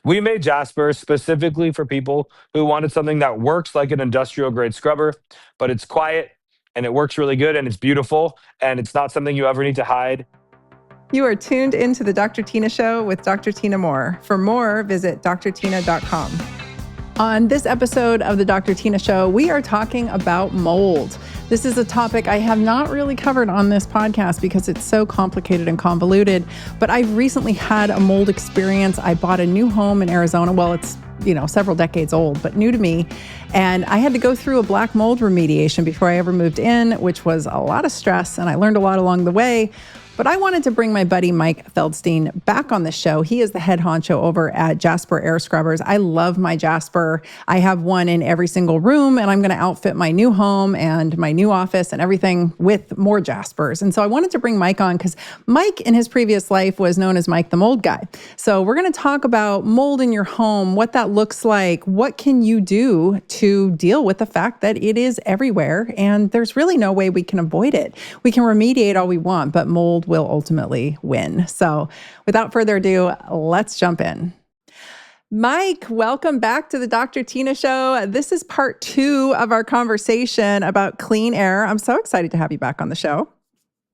We made Jasper specifically for people who wanted something that works like an industrial grade scrubber, but it's quiet and it works really good and it's beautiful and it's not something you ever need to hide. You are tuned into the Dr. Tyna Show with Dr. Tyna Moore. For more, visit drtyna.com. On this episode of the Dr. Tyna Show, we are talking about mold. This is a topic I have not really covered on this podcast because it's so complicated and convoluted, but I've recently had a mold experience. I bought a new home in Arizona. Well, it's several decades old, but new to me. And I had to go through a black mold remediation before I ever moved in, which was a lot of stress, and I learned a lot along the way. But I wanted to bring my buddy Mike Feldstein back on the show. He is the head honcho over at Jaspr Air Scrubbers. I love my Jaspr. I have one in every single room, and I'm going to outfit my new home and my new office and everything with more Jaspers. And so I wanted to bring Mike on because Mike in his previous life was known as Mike the Mold Guy. So we're going to talk about mold in your home, what that looks like, what can you do to deal with the fact that it is everywhere, and there's really no way we can avoid it. We can remediate all we want, but mold will ultimately win. So without further ado, let's jump in. Mike, welcome back to the Dr. Tyna Show. This is part 2 of our conversation about clean air. I'm so excited to have you back on the show.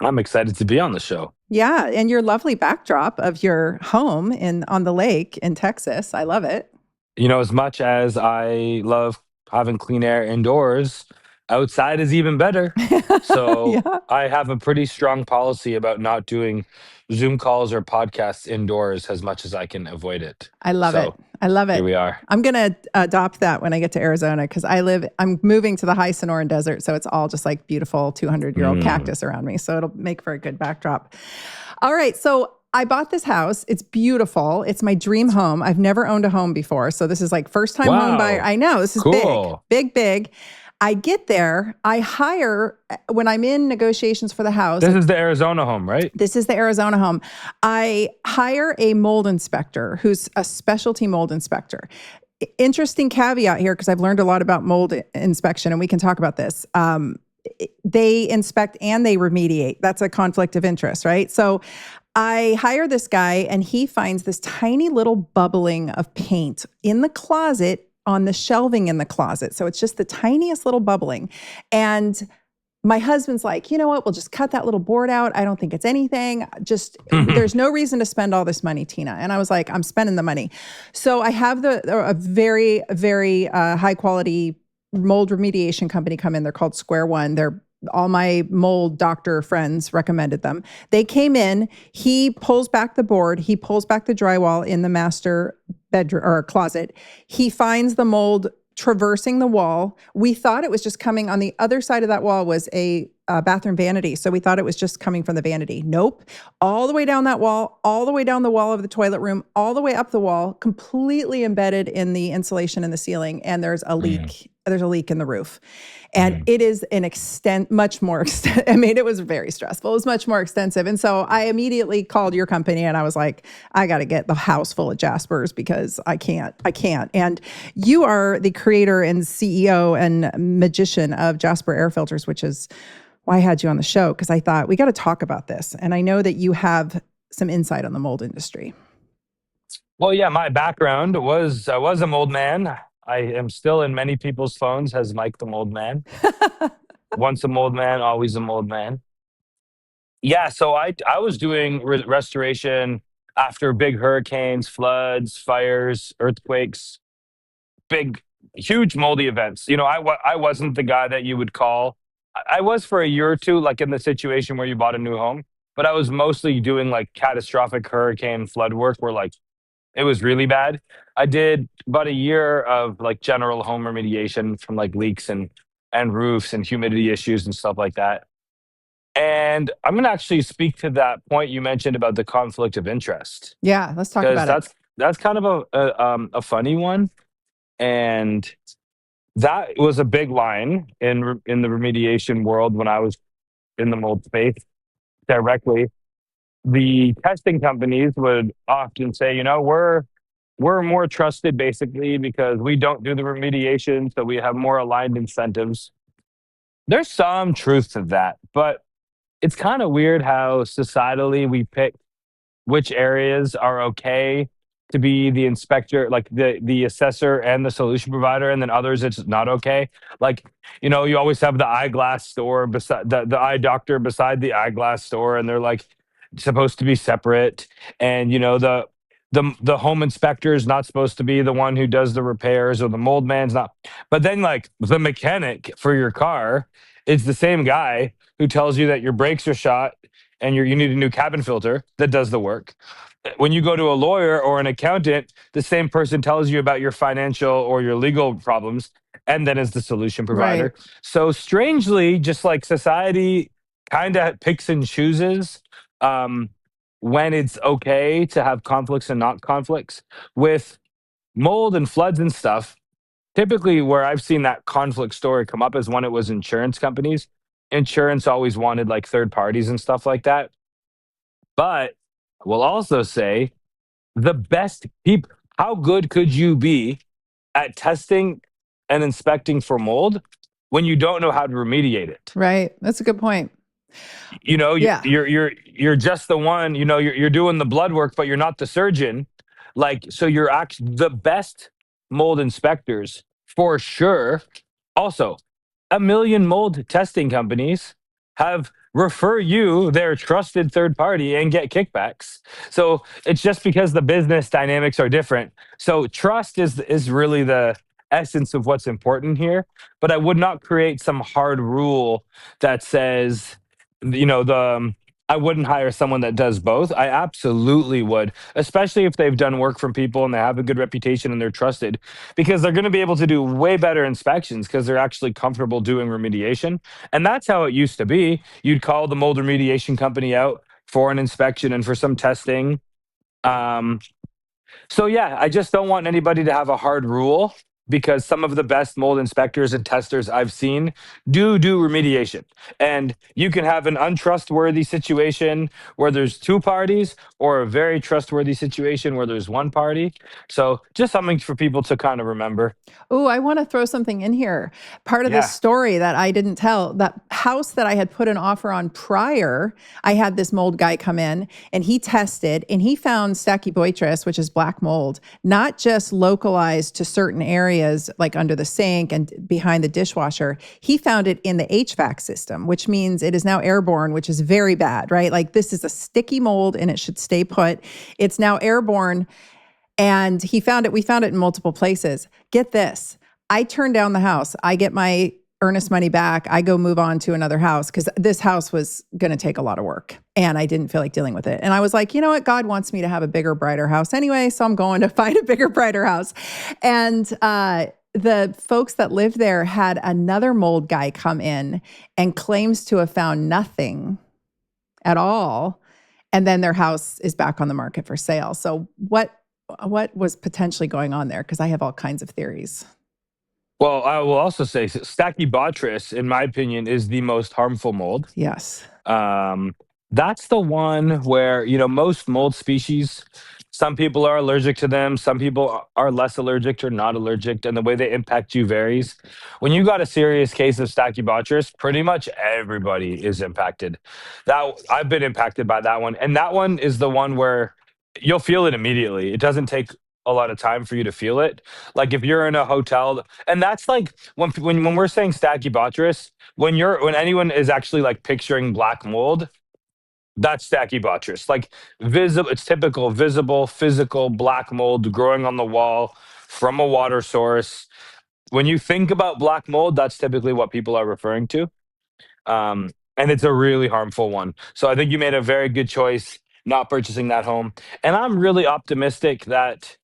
I'm excited to be on the show. Yeah, and your lovely backdrop of your home on the lake in Texas. I love it. As much as I love having clean air indoors, outside is even better. So Yeah. I have a pretty strong policy about not doing Zoom calls or podcasts indoors as much as I can avoid it. I love it. So I love it. here we are. I'm going to adopt that when I get to Arizona because I'm moving to the high Sonoran Desert. So it's all just like beautiful 200-year-old cactus around me. So it'll make for a good backdrop. All right. So I bought this house. It's beautiful. It's my dream home. I've never owned a home before. So this is like first time home buyer. I know this is cool. big. I get there, I hire, when I'm in negotiations for the house. This is the Arizona home, right? This is the Arizona home. I hire a mold inspector who's a specialty mold inspector. Interesting caveat here, because I've learned a lot about mold inspection, and we can talk about this. They inspect and they remediate. That's a conflict of interest, right? So I hire this guy, and he finds this tiny little bubbling of paint in the closet on the shelving in the closet. So it's just the tiniest little bubbling. And my husband's like, you know what? We'll just cut that little board out. I don't think it's anything. There's no reason to spend all this money, Tyna. And I was like, I'm spending the money. So I have a very, very high quality mold remediation company come in. They're called Square One. All my mold doctor friends recommended them. They came in, he pulls back the board, he pulls back the drywall in the master bedroom or closet. He finds the mold traversing the wall. We thought it was just coming on the other side of that wall was a bathroom vanity. So we thought it was just coming from the vanity. Nope. All the way down that wall, all the way down the wall of the toilet room, all the way up the wall, completely embedded in the insulation in the ceiling. And there's a leak. There's a leak in the roof. And it is much more extensive. I mean, it was very stressful. It was much more extensive. And so I immediately called your company and I was like, I got to get the house full of Jaspers because I can't. And you are the creator and CEO and magician of Jaspr Air Filters, which is why I had you on the show, because I thought we got to talk about this. And I know that you have some insight on the mold industry. Well, yeah, my background was I was a mold man. I am still in many people's phones as Mike the Mold Man. Once a mold man, always a mold man. Yeah, so I was doing restoration after big hurricanes, floods, fires, earthquakes, big, huge moldy events. I wasn't the guy that you would call. I was for a year or two, like in the situation where you bought a new home, but I was mostly doing like catastrophic hurricane flood work where like it was really bad. I did about a year of like general home remediation from like leaks and roofs and humidity issues and stuff like that. And I'm going to actually speak to that point you mentioned about the conflict of interest. Yeah, let's talk about it. That's kind of a funny one. And that was a big line in the remediation world when I was in the mold space directly. The testing companies would often say, we're more trusted basically because we don't do the remediation, so we have more aligned incentives. There's some truth to that, but it's kind of weird how societally we pick which areas are okay to be the inspector, like the assessor and the solution provider, and then others it's not okay. Like, you always have the eyeglass store beside the eye doctor beside the eyeglass store, and they're like supposed to be separate. And the home inspector is not supposed to be the one who does the repairs, or the mold man's not. But then, like, the mechanic for your car is the same guy who tells you that your brakes are shot and you need a new cabin filter, that does the work. When you go to a lawyer or an accountant, the same person tells you about your financial or your legal problems, and then is the solution Right. provider. So strangely, just like society kind of picks and chooses um, when it's okay to have conflicts and not conflicts. With mold and floods and stuff, typically where I've seen that conflict story come up is when it was insurance companies. Insurance always wanted like third parties and stuff like that. But I will also say the best people, how good could you be at testing and inspecting for mold when you don't know how to remediate it? Right. That's a good point. You're Yeah. you're just the one, you're doing the blood work, but you're not the surgeon. Like, so you're actually the best mold inspectors for sure. Also, a million mold testing companies have refer you their trusted third party and get kickbacks. So it's just because the business dynamics are different. So trust is really the essence of what's important here. But I would not create some hard rule that says, the I wouldn't hire someone that does both. I absolutely would, especially if they've done work from people and they have a good reputation and they're trusted, because they're going to be able to do way better inspections because they're actually comfortable doing remediation. And that's how it used to be. You'd call the mold remediation company out for an inspection and for some testing. Um, so yeah, I just don't want anybody to have a hard rule, because some of the best mold inspectors and testers I've seen do remediation. And you can have an untrustworthy situation where there's two parties, or a very trustworthy situation where there's one party. So just something for people to kind of remember. Oh, I want to throw something in here. Part of this Yeah. story that I didn't tell, that house that I had put an offer on prior, I had this mold guy come in and he tested and he found Stachybotrys, which is black mold, not just localized to certain areas like under the sink and behind the dishwasher. He found it in the HVAC system, which means it is now airborne, which is very bad, right? Like, this is a sticky mold and it should stay put. It's now airborne. And we found it in multiple places. Get this. I turn down the house. I get my earnest money back. I go move on to another house because this house was going to take a lot of work and I didn't feel like dealing with it. And I was like, you know what? God wants me to have a bigger, brighter house anyway. So I'm going to find a bigger, brighter house. And the folks that lived there had another mold guy come in and claims to have found nothing at all. And then their house is back on the market for sale. So what was potentially going on there? Because I have all kinds of theories. Well, I will also say Stachybotrys, in my opinion, is the most harmful mold. Yes. Um, that's the one where, most mold species, some people are allergic to them, some people are less allergic or not allergic, and the way they impact you varies. When you got a serious case of Stachybotrys, pretty much everybody is impacted. That I've been impacted by that one, and that one is the one where you'll feel it immediately. It doesn't take a lot of time for you to feel it. Like if you're in a hotel, and that's like when we're saying Stachybotrys, when anyone is actually like picturing black mold, that's Stachybotrys. Like visible, it's typical visible physical black mold growing on the wall from a water source. When you think about black mold, that's typically what people are referring to. And it's a really harmful one. So I think you made a very good choice not purchasing that home. And I'm really optimistic that,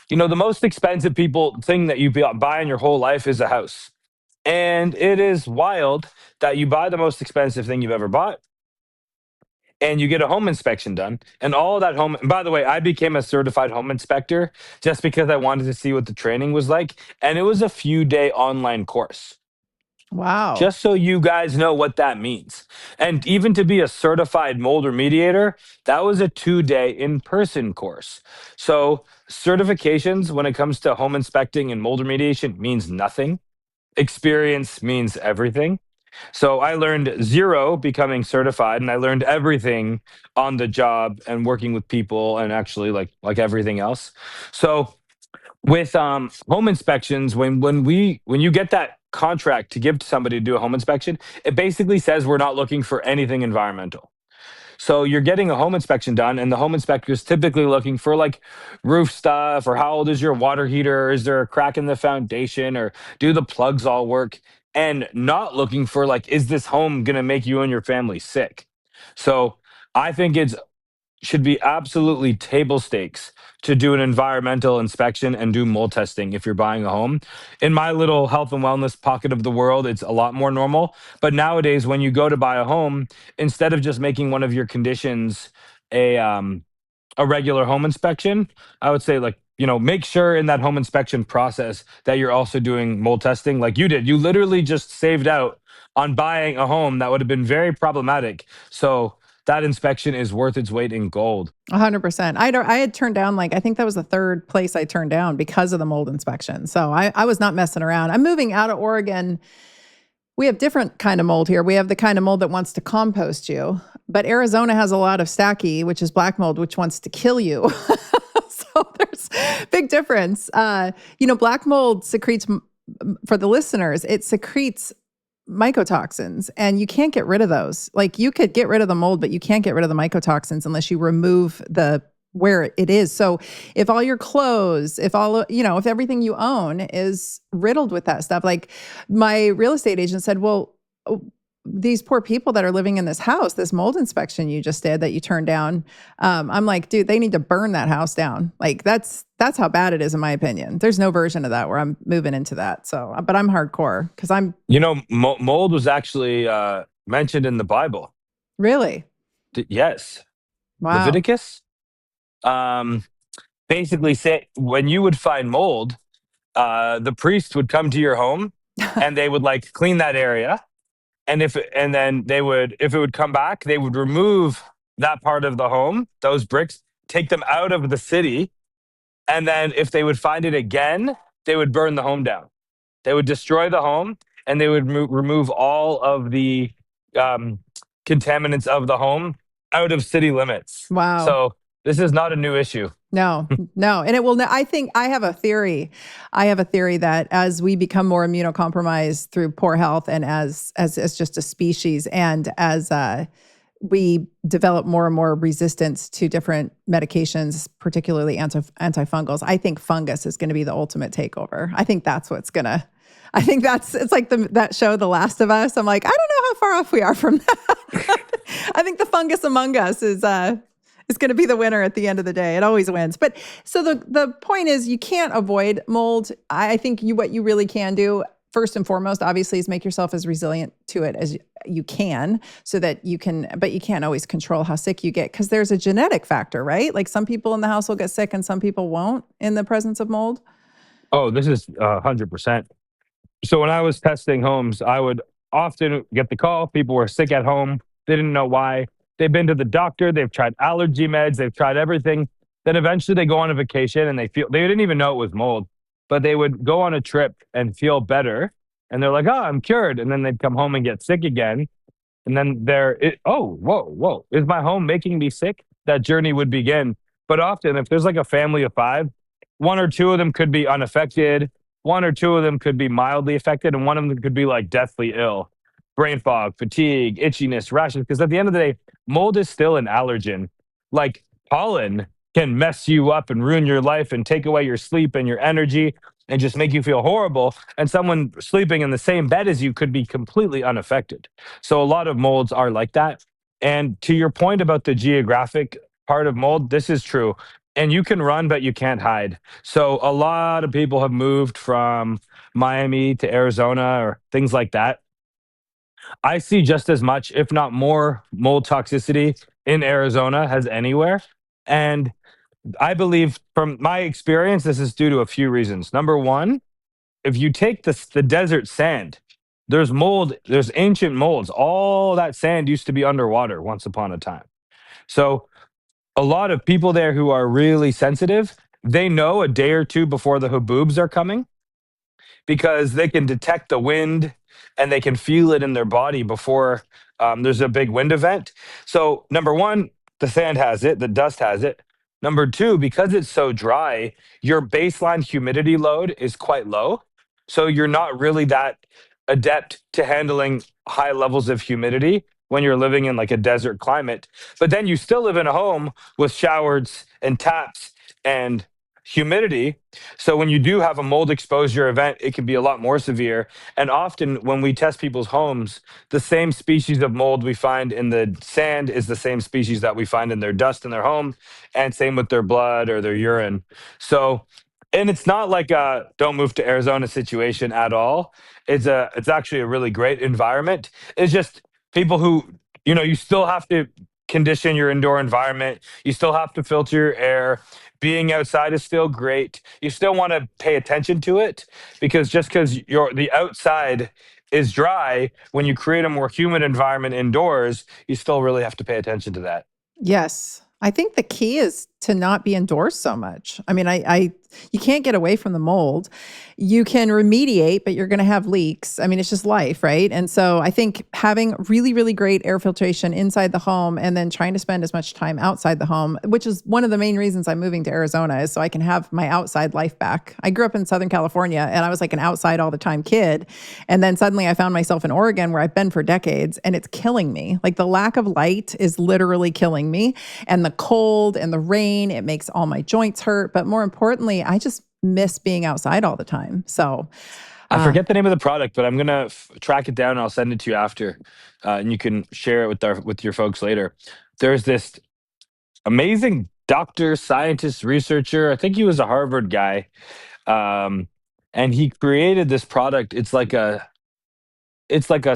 the most expensive thing that you buy in your whole life is a house. And it is wild that you buy the most expensive thing you've ever bought and you get a home inspection done. And all that home, and by the way, I became a certified home inspector just because I wanted to see what the training was like. And it was a few-day online course. Wow. Just so you guys know what that means. And even to be a certified mold remediator, that was a 2-day in-person course. So certifications when it comes to home inspecting and mold remediation means nothing. Experience means everything. So I learned zero becoming certified, and I learned everything on the job and working with people, and actually like everything else. So with home inspections, when you get that contract to give to somebody to do a home inspection, it basically says we're not looking for anything environmental. So you're getting a home inspection done, and the home inspector is typically looking for like roof stuff, or how old is your water heater? Is there a crack in the foundation, or do the plugs all work? And not looking for like, is this home going to make you and your family sick? So I think it's should be absolutely table stakes to do an environmental inspection and do mold testing if you're buying a home. In my little health and wellness pocket of the world, it's a lot more normal. But nowadays, when you go to buy a home, instead of just making one of your conditions a a regular home inspection, I would say, like, make sure in that home inspection process that you're also doing mold testing like you did. You literally just saved out on buying a home that would have been very problematic. So that inspection is worth its weight in gold. 100%. I had turned down, like, I think that was the third place I turned down because of the mold inspection. So I was not messing around. I'm moving out of Oregon. We have different kind of mold here. We have the kind of mold that wants to compost you, but Arizona has a lot of stachy, which is black mold, which wants to kill you. So there's big difference. Black mold secretes, for the listeners, it secretes mycotoxins, and you can't get rid of those. Like, you could get rid of the mold, but you can't get rid of the mycotoxins unless you remove the where it is. So if all your clothes, if everything you own is riddled with that stuff, like, my real estate agent said, well, these poor people that are living in this house, this mold inspection you just did that you turned down. I'm like, dude, they need to burn that house down. Like, that's how bad it is, in my opinion. There's no version of that where I'm moving into that. So, but I'm hardcore because I'm Mold was actually mentioned in the Bible. really, Yes. wow. Leviticus. Um, Basically say when you would find mold, the priest would come to your home and they would like clean that area. And then if it would come back, they would remove that part of the home, those bricks, take them out of the city. And then if they would find it again, they would burn the home down. They would destroy the home, and they would remove all of the um, contaminants of the home out of city limits. Wow. So this is not a new issue. No. And it will, I think I have a theory. That as we become more immunocompromised through poor health, and as just a species, and as we develop more and more resistance to different medications, particularly antifungals, I think fungus is going to be the ultimate takeover. I think that's it's like that show, The Last of Us. I'm like, I don't know how far off we are from that. I think the fungus among us is going to be the winner at the end of the day. It always wins. But so the point is, you can't avoid mold. I think what you really can do, first and foremost, obviously, is make yourself as resilient to it as you can, so that you can, but you can't always control how sick you get, because there's a genetic factor, right? Like, some people in the house will get sick and some people won't in the presence of mold. Oh, this is 100%. So when I was testing homes, I would often get the call. People were sick at home. They didn't know why. They've been to the doctor. They've tried allergy meds. They've tried everything. Then eventually they go on a vacation and they didn't even know it was mold, but they would go on a trip and feel better. And they're like, oh, I'm cured. And then they'd come home and get sick again. And then oh, whoa, is my home making me sick? That journey would begin. But often, if there's like a family of five, one or two of them could be unaffected. One or two of them could be mildly affected, and one of them could be like deathly ill. Brain fog, fatigue, itchiness, rashes. Because at the end of the day, mold is still an allergen. Like, pollen can mess you up and ruin your life and take away your sleep and your energy and just make you feel horrible. And someone sleeping in the same bed as you could be completely unaffected. So a lot of molds are like that. And to your point about the geographic part of mold, this is true. And you can run, but you can't hide. So a lot of people have moved from Miami to Arizona or things like that. I see just as much, if not more, mold toxicity in Arizona as anywhere. And I believe, from my experience, this is due to a few reasons. Number one, if you take the desert sand, there's mold, there's ancient molds. All that sand used to be underwater once upon a time. So a lot of people there who are really sensitive, they know a day or two before the haboobs are coming, because they can detect the wind. and they can feel it in their body before there's a big wind event. So, number one, the sand has it, the dust has it. Number two, because it's so dry, your baseline humidity load is quite low. So, you're not really that adept to handling high levels of humidity when you're living in like a desert climate. But then you still live in a home with showers and taps and humidity. So when you do have a mold exposure event, it can be a lot more severe. And often when we test people's homes, the same species of mold we find in the sand is the same species that we find in their dust in their home, and same with their blood or their urine. So, and it's not like a don't move to Arizona situation at all. It's actually a really great environment. It's just people who, you still have to condition your indoor environment. You still have to filter your air. Being outside is still great. You still want to pay attention to it, because just because the outside is dry, when you create a more humid environment indoors, you still really have to pay attention to that. Yes. I think the key is to not be indoors so much. I mean, you can't get away from the mold. You can remediate, but you're going to have leaks. I mean, it's just life, right? And so I think having really, really great air filtration inside the home and then trying to spend as much time outside the home, which is one of the main reasons I'm moving to Arizona, is so I can have my outside life back. I grew up in Southern California and I was like an outside all the time kid. And then suddenly I found myself in Oregon, where I've been for decades, and it's killing me. Like the lack of light is literally killing me. And the cold and the rain, it makes all my joints hurt. But more importantly, I just miss being outside all the time. So I forget the name of the product, but I'm gonna track it down and I'll send it to you after, and you can share it with your folks later. There's this amazing doctor, scientist, researcher. I think he was a Harvard guy, um, and he created this product. It's like a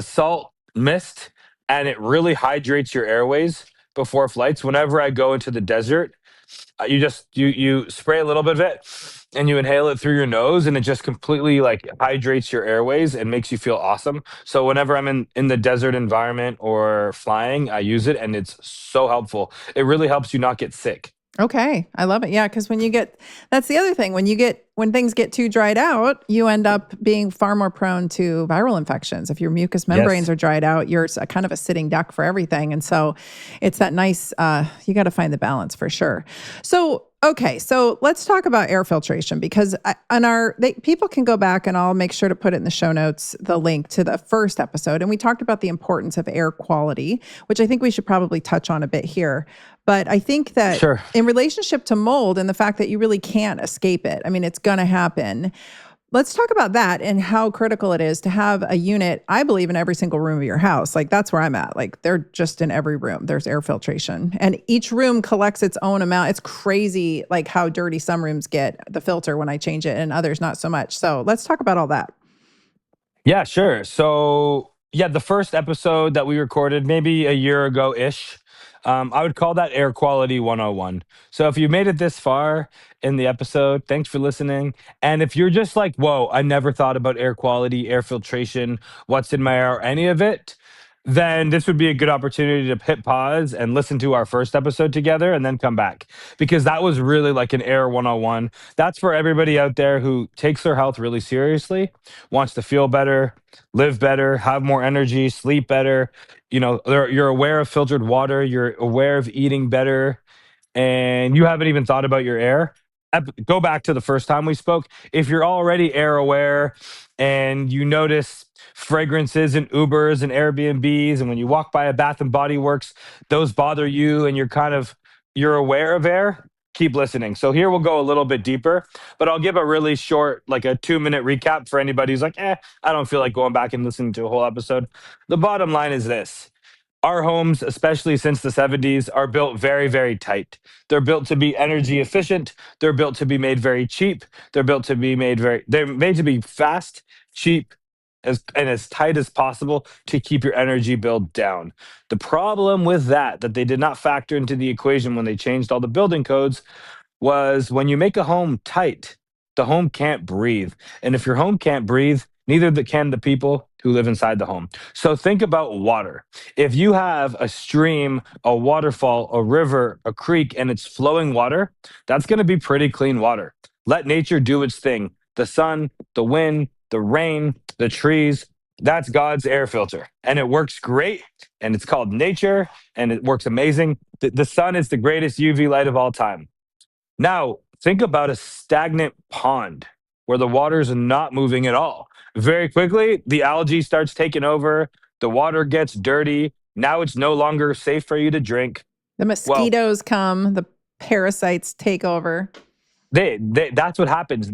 salt mist, and it really hydrates your airways before flights. Whenever I go into the desert, you spray a little bit of it and you inhale it through your nose, and it just completely like hydrates your airways and makes you feel awesome. So whenever I'm in the desert environment or flying, I use it, and it's so helpful. It really helps you not get sick. okay, I love it. Yeah, because that's the other thing. When things get too dried out, you end up being far more prone to viral infections. If your mucous membranes Yes. are dried out, you're kind of a sitting duck for everything. And so it's that nice, you got to find the balance for sure. So, okay, so let's talk about air filtration, because people can go back, and I'll make sure to put it in the show notes, the link to the first episode. And we talked about the importance of air quality, which I think we should probably touch on a bit here. But I think that Sure. in relationship to mold and the fact that you really can't escape it, I mean, it's going to happen. Let's talk about that and how critical it is to have a unit, I believe, in every single room of your house. Like, that's where I'm at. Like, they're just in every room. There's air filtration. And each room collects its own amount. It's crazy, like, how dirty some rooms get, the filter, when I change it, and others not so much. So let's talk about all that. Yeah, sure. So, yeah, the first episode that we recorded maybe a year ago ish, I would call that Air Quality 101. So, if you made it this far in the episode, thanks for listening. And if you're just like, whoa, I never thought about air quality, air filtration, what's in my air, or any of it, then this would be a good opportunity to hit pause and listen to our first episode together and then come back, because that was really like an Air 101. That's for everybody out there who takes their health really seriously, wants to feel better, live better, have more energy, sleep better. You're aware of filtered water, you're aware of eating better, and you haven't even thought about your air. Go back to the first time we spoke. If you're already air aware and you notice fragrances in Ubers and Airbnbs, and when you walk by a Bath and Body Works, those bother you, and you're aware of air, keep listening. So here we'll go a little bit deeper, but I'll give a really short, like a 2-minute recap for anybody who's like, I don't feel like going back and listening to a whole episode. The bottom line is this: our homes, especially since the 70s, are built very, very tight. They're built to be energy efficient. They're built to be made very cheap. They're made to be fast, cheap, and as tight as possible to keep your energy bill down. The problem with that they did not factor into the equation when they changed all the building codes, was when you make a home tight, the home can't breathe. And if your home can't breathe, neither can the people who live inside the home. So think about water. If you have a stream, a waterfall, a river, a creek, and it's flowing water, that's going to be pretty clean water. Let nature do its thing. The sun, the wind, the rain, the trees, That's God's air filter, and it works great. And it's called nature, and it works amazing. The sun is the greatest UV light of all time. Now, think about a stagnant pond where the water's not moving at all. Very quickly, the algae starts taking over, the water gets dirty. Now it's no longer safe for you to drink. The Well, mosquitoes come, the parasites take over. that's what happens.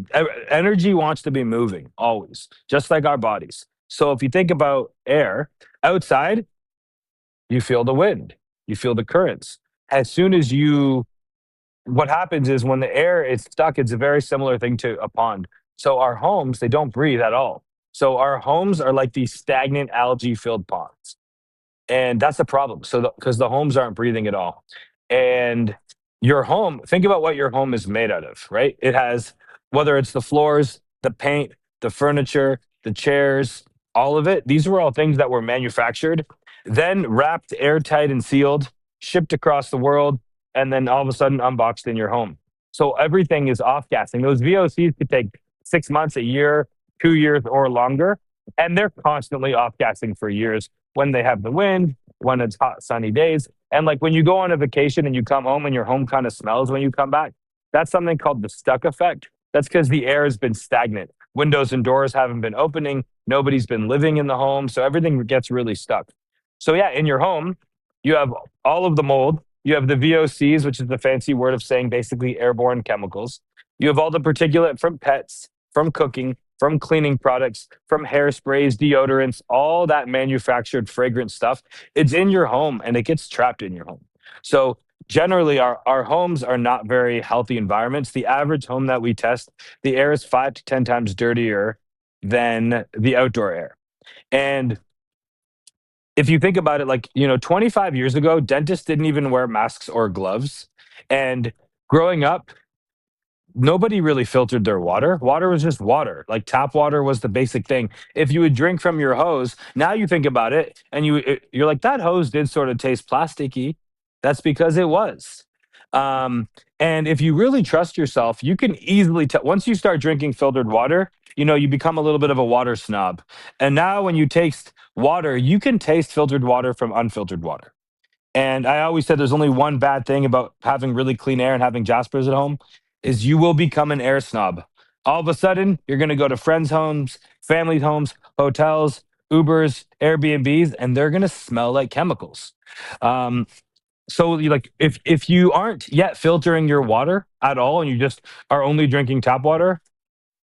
Energy wants to be moving always, just like our bodies. So if you think about air outside, you feel the wind, you feel the currents. As soon as you what happens is when the air is stuck, it's a very similar thing to a pond. So our homes, they don't breathe at all. So our homes are like these stagnant algae filled ponds. And that's the problem. So because the homes aren't breathing at all. And your home, think about what your home is made out of, right? It has, whether it's the floors, the paint, the furniture, the chairs, all of it. These were all things that were manufactured, then wrapped airtight and sealed, shipped across the world, and then all of a sudden unboxed in your home. So everything is off gassing. Those VOCs could take 6 months, a year, 2 years, or longer. And they're constantly off gassing for years when they have the wind, when it's hot, sunny days. And like when you go on a vacation and you come home and your home kind of smells when you come back, that's something called the stuck effect. That's because the air has been stagnant. Windows and doors haven't been opening. Nobody's been living in the home. So everything gets really stuck. So, yeah, in your home, you have all of the mold. You have the VOCs, which is the fancy word of saying basically airborne chemicals. You have all the particulate from pets, from cooking, from cleaning products, from hairsprays, deodorants, all that manufactured fragrant stuff. It's in your home and it gets trapped in your home. So generally, our homes are not very healthy environments. The average home that we test, the air is 5 to 10 times dirtier than the outdoor air. And if you think about it, like, 25 years ago, dentists didn't even wear masks or gloves. And growing up, nobody really filtered their water. Water was just water. Like tap water was the basic thing. If you would drink from your hose, now you think about it and you're like, that hose did sort of taste plasticky. That's because it was. Um, and if you really trust yourself, you can easily tell once you start drinking filtered water, you become a little bit of a water snob. And now when you taste water, you can taste filtered water from unfiltered water. And I always said there's only one bad thing about having really clean air and having Jaspers at home is you will become an air snob. All of a sudden, you're going to go to friends' homes, family homes, hotels, Ubers, Airbnbs, and they're going to smell like chemicals. Um, so like if you aren't yet filtering your water at all and you just are only drinking tap water,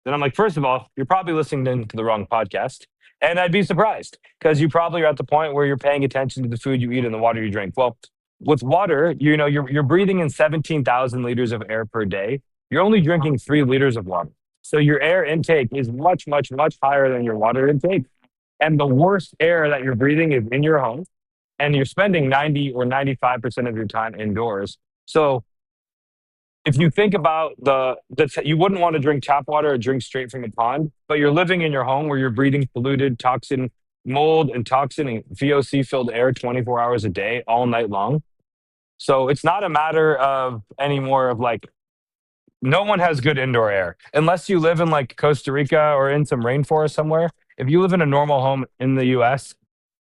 then I'm like, first of all, you're probably listening to the wrong podcast. And I'd be surprised because you probably are at the point where you're paying attention to the food you eat and the water you drink. Well, with water, you're breathing in 17,000 liters of air per day. You're only drinking 3 liters of water. So your air intake is much, much, much higher than your water intake. And the worst air that you're breathing is in your home. And you're spending 90 or 95% of your time indoors. So if you think about you wouldn't want to drink tap water or drink straight from a pond, but you're living in your home where you're breathing polluted toxin, mold and toxin and VOC filled air 24 hours a day, all night long. So it's not a matter of anymore of like, no one has good indoor air unless you live in like Costa Rica or in some rainforest somewhere. If you live in a normal home in the US,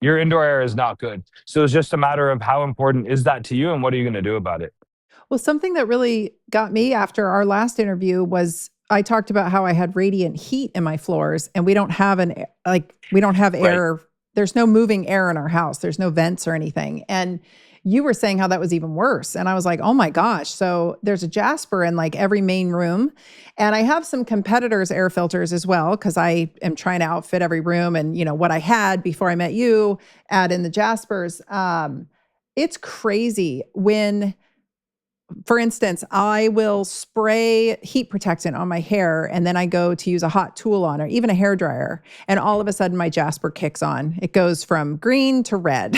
your indoor air is not good. So it's just a matter of how important is that to you and what are you going to do about it? Well, something that really got me after our last interview was I talked about how I had radiant heat in my floors and we don't have Right. air. There's no moving air in our house. There's no vents or anything. And you were saying how that was even worse. And I was like, oh my gosh. So there's a Jaspr in like every main room. And I have some competitors' air filters as well, because I am trying to outfit every room. And what I had before I met you, add in the Jaspers. It's crazy when, for instance, I will spray heat protectant on my hair and then I go to use a hot tool on it, even a hair dryer. And all of a sudden my Jaspr kicks on. It goes from green to red,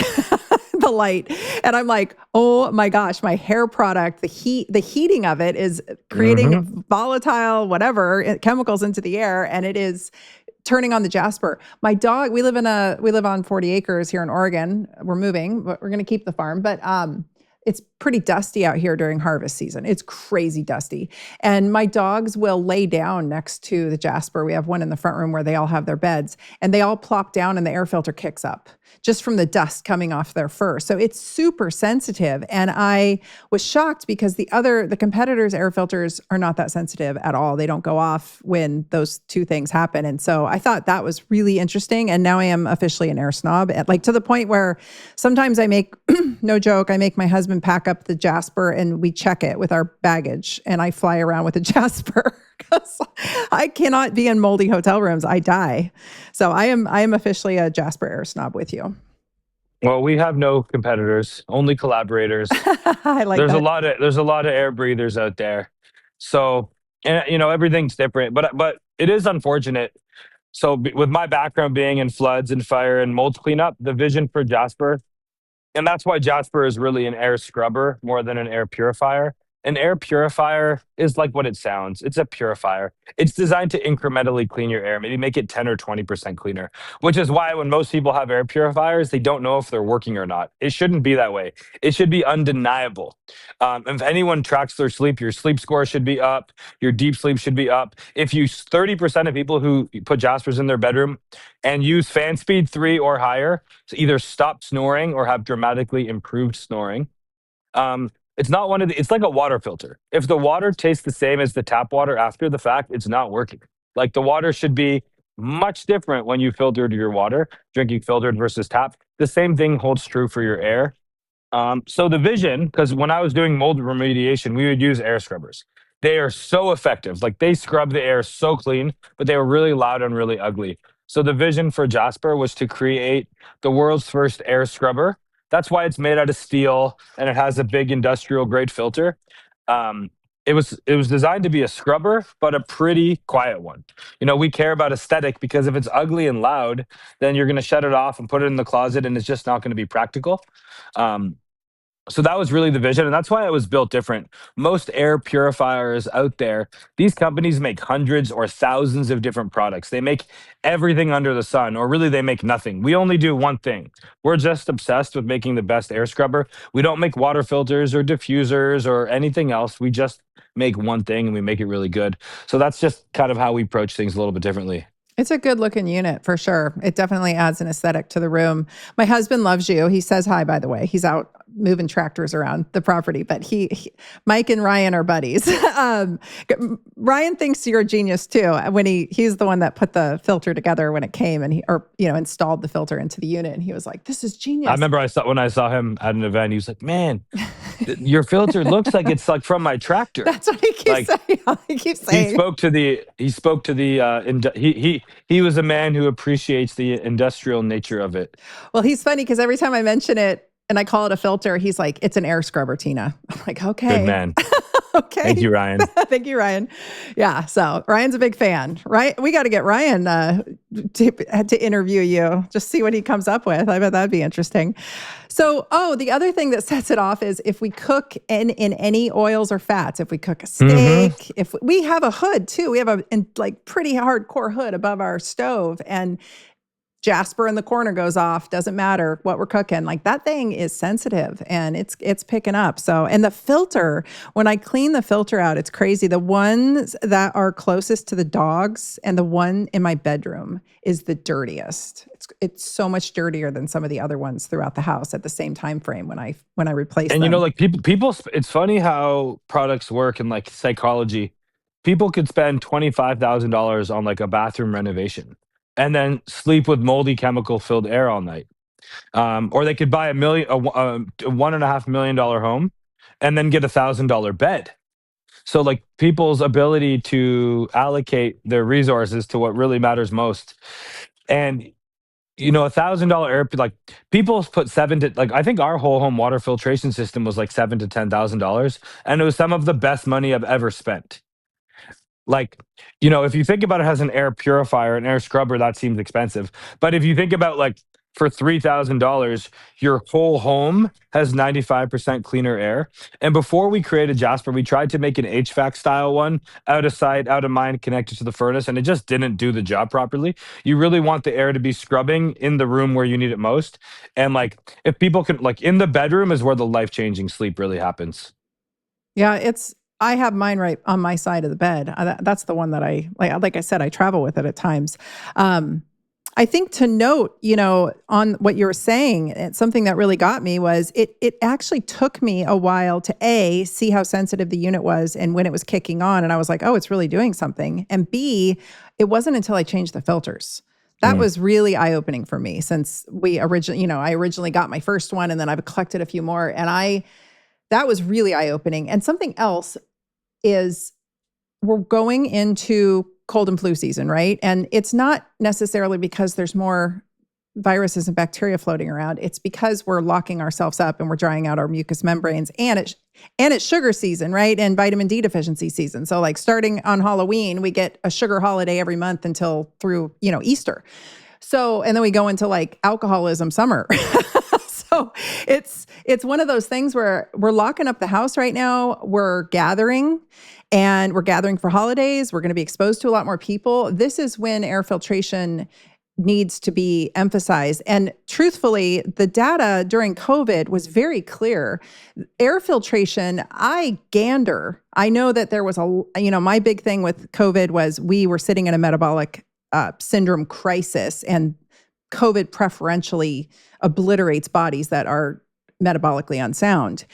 the light. And I'm like, oh my gosh, my hair product, the heating of it is Hmm. creating volatile, whatever, chemicals into the air. And it is turning on the Jaspr. My dog, we live on 40 acres here in Oregon. We're moving, but we're going to keep the farm. But, it's pretty dusty out here during harvest season. It's crazy dusty. And my dogs will lay down next to the Jaspr. We have one in the front room where they all have their beds, and they all plop down and the air filter kicks up just from the dust coming off their fur. So it's super sensitive. And I was shocked because the competitors' air filters are not that sensitive at all. They don't go off when those two things happen. And so I thought that was really interesting. And now I am officially an air snob, like to the point where sometimes I make, no joke, I make my husband pack up the Jaspr and we check it with our baggage, and I fly around with a Jaspr because I cannot be in moldy hotel rooms. I die. So I am officially a Jaspr Air snob with you. Well, we have no competitors, only collaborators. I like There's that. there's a lot of air breathers out there. So, and everything's different, but it is unfortunate. So with my background being in floods and fire and mold cleanup, the vision for Jaspr, and that's why Jaspr is really an air scrubber more than an air purifier. An air purifier is like what it sounds. It's a purifier. It's designed to incrementally clean your air, maybe make it 10 or 20% cleaner, which is why when most people have air purifiers, they don't know if they're working or not. It shouldn't be that way. It should be undeniable. If anyone tracks their sleep, your sleep score should be up. Your deep sleep should be up. If you 30% of people who put Jaspers in their bedroom and use fan speed 3 or higher to either stop snoring or have dramatically improved snoring. It's not it's like a water filter. If the water tastes the same as the tap water after the fact, it's not working. Like the water should be much different when you filtered your water, drinking filtered versus tap. The same thing holds true for your air. So the vision, because when I was doing mold remediation, we would use air scrubbers. They are so effective. Like they scrub the air so clean, but they were really loud and really ugly. So the vision for Jaspr was to create the world's first air scrubber. That's why it's made out of steel and it has a big industrial grade filter. It was designed to be a scrubber, but a pretty quiet one. We care about aesthetic because if it's ugly and loud, then you're going to shut it off and put it in the closet, and it's just not going to be practical. So that was really the vision, and that's why it was built different. Most air purifiers out there, these companies make hundreds or thousands of different products. They make everything under the sun, or really they make nothing. We only do one thing. We're just obsessed with making the best air scrubber. We don't make water filters or diffusers or anything else. We just make one thing and we make it really good. So that's just kind of how we approach things a little bit differently. It's a good looking unit for sure. It definitely adds an aesthetic to the room. My husband loves you. He says hi, by the way. He's out moving tractors around the property, but Mike and Ryan are buddies. Ryan thinks you're a genius too. When he's the one that put the filter together when it came, and installed the filter into the unit, and he was like, "This is genius." I remember when I saw him at an event, he was like, "Man, your filter looks like it's like from my tractor." That's what he keeps saying. He keeps saying. He spoke to the he was a man who appreciates the industrial nature of it. Well, he's funny because every time I mention it and I call it a filter, he's like, "It's an air scrubber, Tyna." I'm like, "Okay." Good man. Okay. Thank you, Ryan. Thank you, Ryan. Yeah. So Ryan's a big fan, right? We got to get Ryan to interview you, just see what he comes up with. I bet that'd be interesting. So, the other thing that sets it off is if we cook in any oils or fats, if we cook a steak, if we have a hood too, we have a pretty hardcore hood above our stove, and Jaspr in the corner goes off, doesn't matter what we're cooking. Like that thing is sensitive and it's picking up. So, and the filter, when I clean the filter out, it's crazy. The ones that are closest to the dogs and the one in my bedroom is the dirtiest. It's so much dirtier than some of the other ones throughout the house at the same time frame when I replace them. And people, it's funny how products work in like psychology. People could spend $25,000 on like a bathroom renovation and then sleep with moldy chemical filled air all night. Or they could buy a $1.5 million home and then get $1,000 bed. So like people's ability to allocate their resources to what really matters most. And $1,000 air, like people put I think our whole home water filtration system was like $7,000 to $10,000. And it was some of the best money I've ever spent. Like, if you think about it as an air purifier, an air scrubber, that seems expensive. But if you think about like for $3,000, your whole home has 95% cleaner air. And before we created Jaspr, we tried to make an HVAC style one, out of sight, out of mind, connected to the furnace, and it just didn't do the job properly. You really want the air to be scrubbing in the room where you need it most. And like, if people can, like, in the bedroom is where the life-changing sleep really happens. Yeah, I have mine right on my side of the bed. That's the one that like I said, I travel with it at times. I think to note, on what you were saying, something that really got me was it actually took me a while to see how sensitive the unit was and when it was kicking on. And I was like, oh, it's really doing something. And B, it wasn't until I changed the filters. That was really eye-opening for me since I originally got my first one and then I've collected a few more. And that was really eye-opening. And something else is we're going into cold and flu season, right? And it's not necessarily because there's more viruses and bacteria floating around. It's because we're locking ourselves up and we're drying out our mucous membranes. And it's sugar season, right? And vitamin D deficiency season. So like starting on Halloween, we get a sugar holiday every month until through, Easter. So, and then we go into like alcoholism summer. So it's one of those things where we're locking up the house right now. We're gathering for holidays. We're going to be exposed to a lot more people. This is when air filtration needs to be emphasized. And truthfully, the data during COVID was very clear. Air filtration, I know that there was my big thing with COVID was we were sitting in a metabolic syndrome crisis, and COVID preferentially obliterates bodies that are metabolically unsound.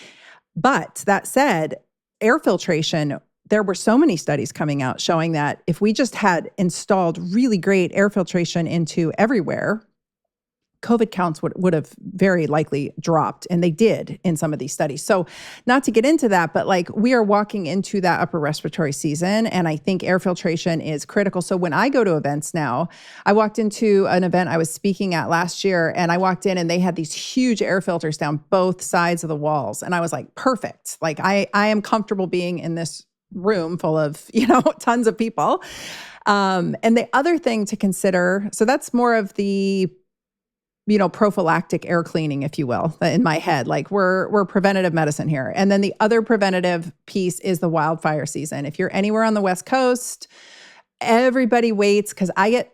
But that said, air filtration, there were so many studies coming out showing that if we just had installed really great air filtration into everywhere, COVID counts would have very likely dropped. And they did in some of these studies. So not to get into that, but like we are walking into that upper respiratory season. And I think air filtration is critical. So when I go to events now, I walked into an event I was speaking at last year, and I walked in and they had these huge air filters down both sides of the walls. And I was like, perfect. Like I am comfortable being in this room full of, tons of people. And the other thing to consider, so that's more of the prophylactic air cleaning, if you will, in my head. Like we're preventative medicine here. And then the other preventative piece is the wildfire season. If you're anywhere on the West Coast, everybody waits because I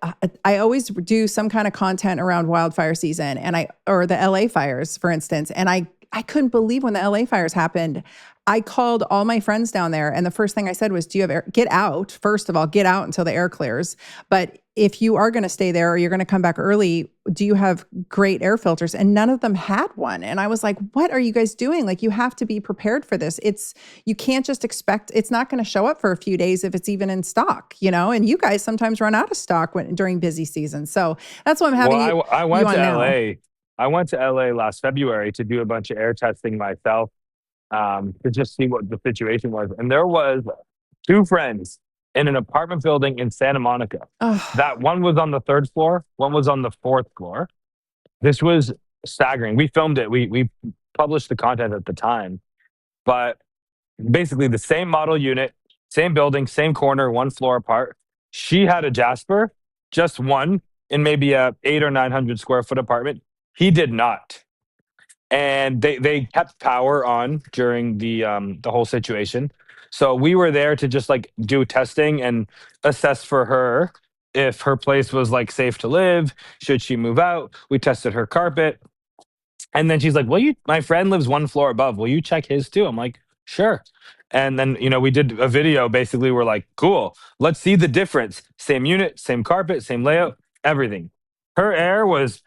always do some kind of content around wildfire season or the LA fires, for instance. And I couldn't believe when the LA fires happened. I called all my friends down there, and the first thing I said was, do you have air? Get out. First of all, get out until the air clears. But if you are going to stay there or you're going to come back early, do you have great air filters? And none of them had one. And I was like, what are you guys doing? Like, you have to be prepared for this. You can't just expect, it's not going to show up for a few days if it's even in stock, and you guys sometimes run out of stock during busy season. So that's why I'm having I went to now. LA. I went to LA last February to do a bunch of air testing myself, to just see what the situation was. And there was two friends in an apartment building in Santa Monica. That one was on the 3rd floor, one was on the 4th floor. This was staggering. We filmed it. We published the content at the time. But basically the same model unit, same building, same corner, one floor apart. She had a Jaspr, just one, in maybe a 800 or 900 square foot apartment. He did not. And they kept power on during the whole situation. So we were there to just like do testing and assess for her if her place was like safe to live. Should she move out? We tested her carpet. And then she's like, my friend lives one floor above. Will you check his too? I'm like, sure. And then, we did a video. Basically, we're like, cool, let's see the difference. Same unit, same carpet, same layout, everything. Her air was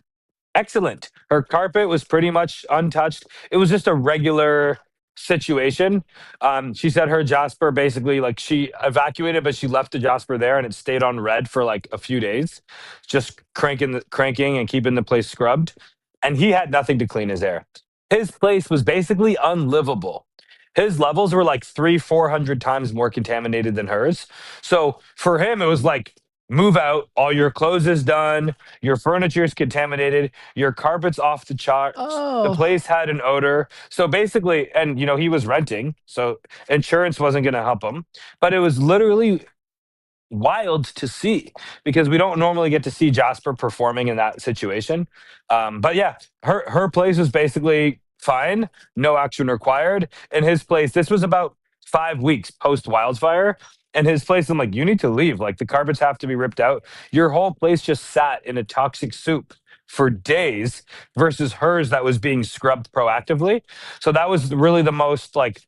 excellent. Her carpet was pretty much untouched. It was just a regular situation. She said her Jaspr basically, like, she evacuated, but she left the Jaspr there and it stayed on red for like a few days, just cranking and keeping the place scrubbed. And he had nothing to clean his air. His place was basically unlivable. His levels were like 300-400 times more contaminated than hers. So for him, it was like, move out, all your clothes is done, your furniture is contaminated, your carpet's off the charts, the place had an odor. So basically, and he was renting, so insurance wasn't going to help him. But it was literally wild to see because we don't normally get to see Jaspr performing in that situation. But yeah, her place was basically fine, no action required. And his place, this was about 5 weeks post wildfire. And his place, I'm like, you need to leave. Like the carpets have to be ripped out. Your whole place just sat in a toxic soup for days versus hers that was being scrubbed proactively. So that was really the most like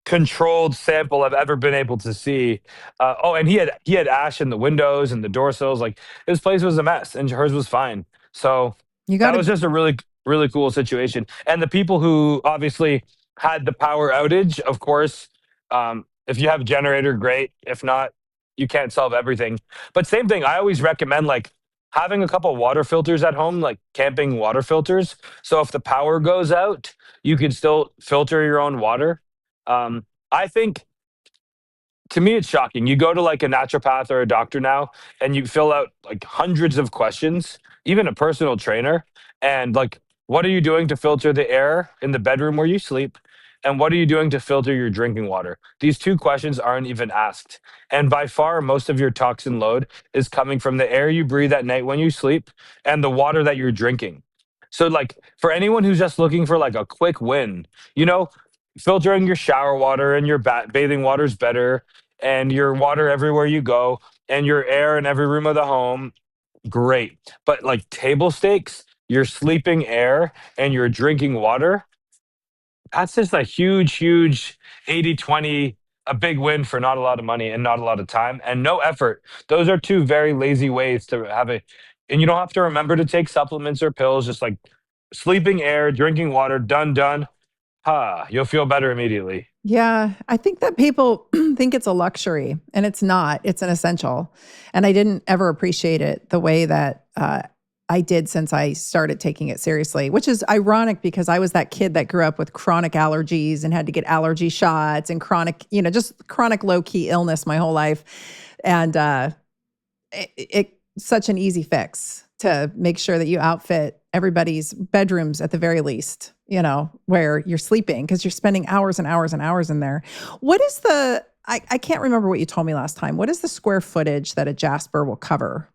controlled sample I've ever been able to see. Oh, and he had ash in the windows and the door sills. Like his place was a mess, and hers was fine. So You got that to was just a really cool situation. And the people who obviously had the power outage, of course, if you have a generator, great. If not, you can't solve everything. But same thing, I always recommend like having a couple water filters at home, like camping water filters. So if the power goes out, you can still filter your own water. I think to me it's shocking. You go to like a naturopath or a doctor now and you fill out like hundreds of questions, even a personal trainer, and like what are you doing to filter the air in the bedroom where you sleep? And what are you doing to filter your drinking water? These two questions aren't even asked. And by far, most of your toxin load is coming from the air you breathe at night when you sleep and the water that you're drinking. So, like, for anyone who's just looking for like a quick win, you know, filtering your shower water and your bathing water is better, and your water everywhere you go, and your air in every room of the home, great. But like table stakes, your sleeping air and your drinking water, that's just a huge 80/20, a big win for not a lot of money and not a lot of time and no effort. Those are two very lazy ways to have it. And you don't have to remember to take supplements or pills, just like sleeping air, drinking water, done. You'll feel better immediately. Yeah, I think that people think it's a luxury, and it's not. It's an essential. And I didn't ever appreciate it the way that I did since I started taking it seriously, which is ironic because I was that kid that grew up with chronic allergies and had to get allergy shots and chronic, just chronic low key illness my whole life. And it such an easy fix to make sure that you outfit everybody's bedrooms at the very least, where you're sleeping because you're spending hours and hours and hours in there. What is I can't remember what you told me last time. What is the square footage that a Jaspr will cover?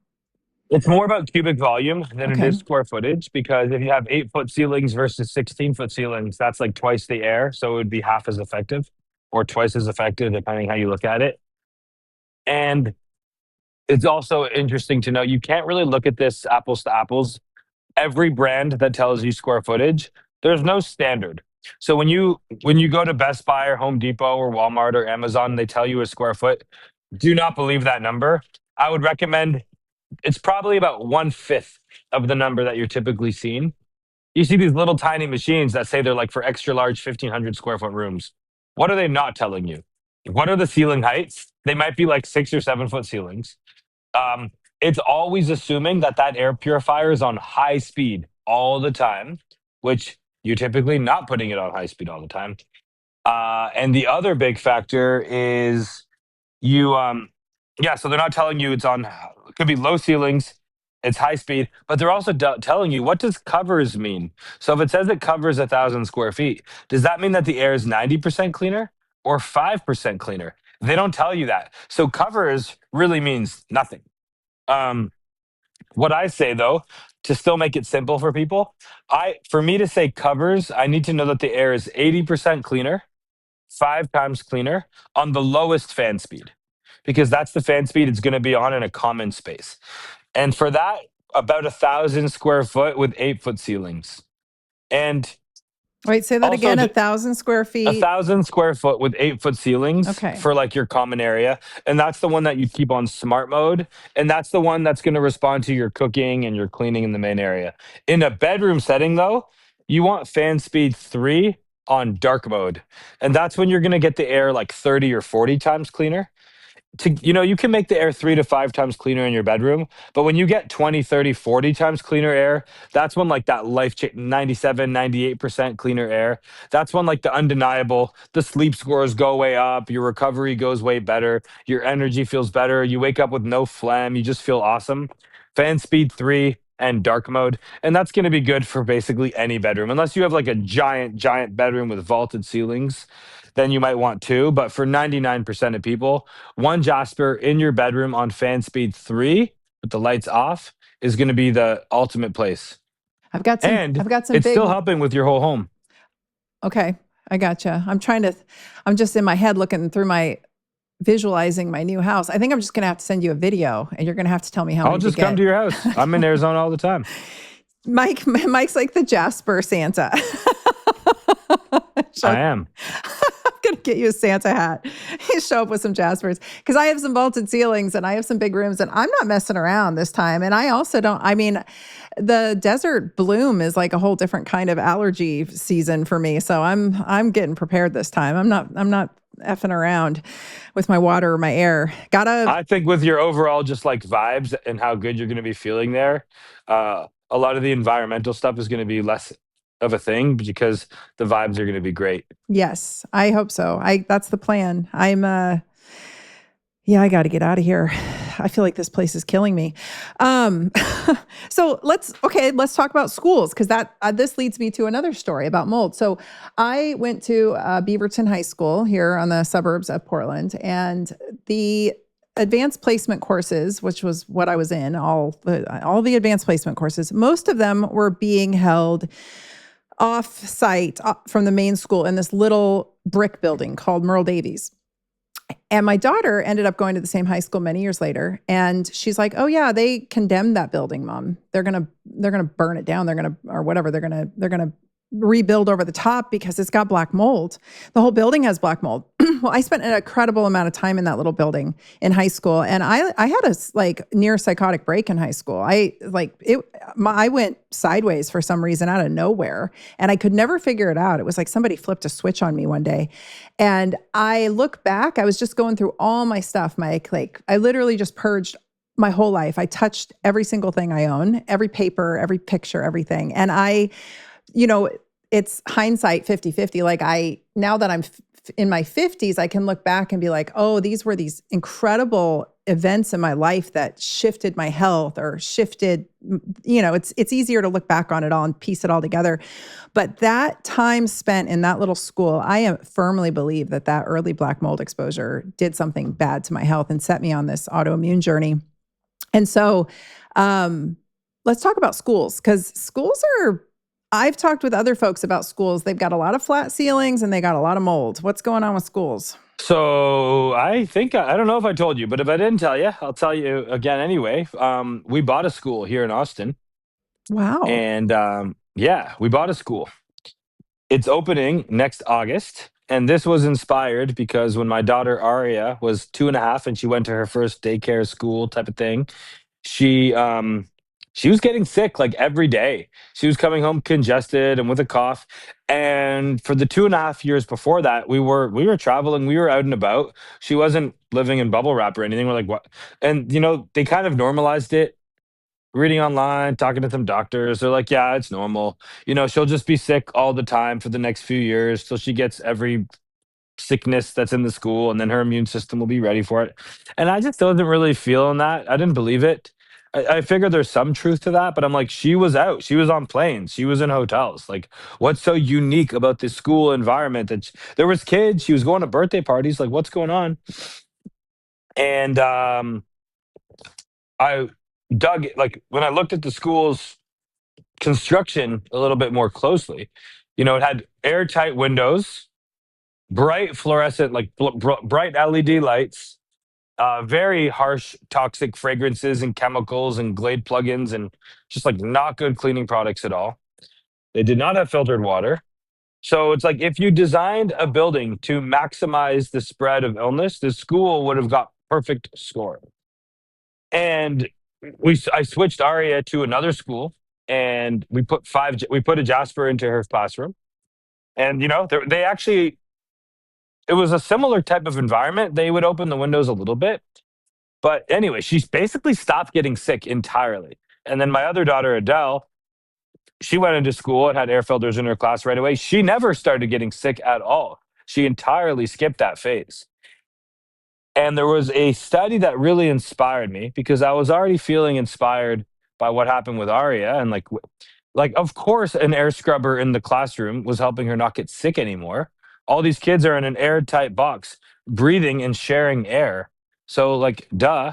It's more about cubic volume than it Okay. is square footage because if you have 8 foot ceilings versus 16 foot ceilings, that's like twice the air. So it would be half as effective or twice as effective, depending how you look at it. And it's also interesting to know you can't really look at this apples to apples. Every brand that tells you square footage, there's no standard. So when you go to Best Buy or Home Depot or Walmart or Amazon, they tell you a square foot. Do not believe that number. I would recommend it's probably about 1/5 of the number that you're typically seeing. You see these little tiny machines that say they're like for extra large 1,500 square foot rooms. What are they not telling you? What are the ceiling heights? They might be like 6 or 7 foot ceilings. Um, it's always assuming that that air purifier is on high speed all the time, which you're typically not putting it on high speed all the time. And the other big factor is you yeah, so they're not telling you it's on it could be low ceilings, it's high speed, but they're also telling you what does covers mean. So if it says it covers 1,000 square feet, does that mean that the air is 90% cleaner or 5% cleaner? They don't tell you that. So covers really means nothing. um what I say though, to still make it simple for people, I for me to say covers, I need to know that the air is 80% cleaner, 5 times cleaner on the lowest fan speed, because that's the fan speed it's going to be on in a common space. And for that, about 1,000 square foot with 8 foot ceilings. And Wait, say that also again. 1,000 square feet. 1,000 square foot with 8 foot ceilings Okay. for like your common area. And that's the one that you keep on smart mode. And that's the one that's going to respond to your cooking and your cleaning in the main area. In a bedroom setting, though, you want fan speed 3 on dark mode. And that's when you're going to get the air like 30 or 40 times cleaner. You can make the air 3 to 5 times cleaner in your bedroom, but when you get 20, 30, 40 times cleaner air, that's when like that 97, 98% cleaner air, that's when like the undeniable, the sleep scores go way up, your recovery goes way better, your energy feels better, you wake up with no phlegm, you just feel awesome. Fan speed 3, and dark mode. And that's going to be good for basically any bedroom, unless you have like a giant bedroom with vaulted ceilings. Then you might want two. But for 99% of people, one Jaspr in your bedroom on fan speed 3 with the lights off is going to be the ultimate place. And I've got some it's still big. helping with your whole home. Okay, I gotcha. I'm just in my head looking through visualizing my new house. I think I'm just gonna have to send you a video, and you're gonna have to tell me how I'll many to just come get. to your house. I'm in Arizona all the time. Mike's like the Jasper Santa. I am. I'm gonna get you a Santa hat. You show up with some Jaspers because I have some vaulted ceilings and I have some big rooms, and I'm not messing around this time. And I also don't. I mean, the desert bloom is like a whole different kind of allergy season for me. So I'm getting prepared this time. I'm not effing around with my water or my air. I think with your overall just like vibes and how good you're going to be feeling there, a lot of the environmental stuff is going to be less of a thing because the vibes are going to be great. Yes, I hope so. That's the plan. Yeah, I got to get out of here. I feel like this place is killing me. Um, so let's talk about schools because this leads me to another story about mold. So I went to Beaverton High School here on the suburbs of Portland, and the advanced placement courses, which was what I was in, all the advanced placement courses, most of them were being held off site from the main school in this little brick building called Merle Davies. And my daughter ended up going to the same high school many years later, and she's like, "Oh yeah, they condemned that building, Mom. They're gonna burn it down. They're gonna or whatever. They're gonna rebuild over the top because it's got black mold. The whole building has black mold." Well, I spent an incredible amount of time in that little building in high school, and I had a like near psychotic break in high school. I went sideways for some reason out of nowhere, and I could never figure it out. It was like somebody flipped a switch on me one day, and I look back. I was just going through all my stuff, Mike. Like I literally just purged my whole life. I touched every single thing I own, every paper, every picture, everything, and it's hindsight 50-50. Like now that I'm in my 50s, I can look back and be like, oh, these were these incredible events in my life that shifted my health or shifted, it's easier to look back on it all and piece it all together. But that time spent in that little school, I firmly believe that early black mold exposure did something bad to my health and set me on this autoimmune journey. And so let's talk about schools, because I've talked with other folks about schools. They've got a lot of flat ceilings and they got a lot of mold. What's going on with schools? So I think I don't know if I told you, but if I didn't tell you, I'll tell you again anyway. We bought a school here in Austin, Wow. and yeah, we bought a school. It's opening next August, and this was inspired because when my daughter Aria was 2.5 and she went to her first daycare school type of thing, she was getting sick like every day. She was coming home congested and with a cough. And for the 2.5 years before that, we were traveling, we were out and about. She wasn't living in bubble wrap or anything. We're like, what? And they kind of normalized it. Reading online, talking to some doctors, they're like, yeah, it's normal. She'll just be sick all the time for the next few years till she gets every sickness that's in the school, and then her immune system will be ready for it. And I just wasn't really feeling that. I didn't believe it. I figured there's some truth to that, but I'm like, she was out, she was on planes, she was in hotels. Like, what's so unique about this school environment that there was kids, she was going to birthday parties, like what's going on? And I dug like when I looked at the school's construction a little bit more closely, it had airtight windows, bright fluorescent, like bright LED lights, very harsh toxic fragrances and chemicals and Glade plugins and just like not good cleaning products at all. They did not have filtered water. So it's like if you designed a building to maximize the spread of illness, the school would have got perfect score. And I switched Aria to another school, and we put a Jaspr into her classroom. And they actually, it was a similar type of environment. They would open the windows a little bit. But anyway, she's basically stopped getting sick entirely. And then my other daughter, Adele, she went into school and had air filters in her class right away. She never started getting sick at all. She entirely skipped that phase. And there was a study that really inspired me because I was already feeling inspired by what happened with Aria, and like of course an air scrubber in the classroom was helping her not get sick anymore. All these kids are in an airtight box, breathing and sharing air. So like, duh.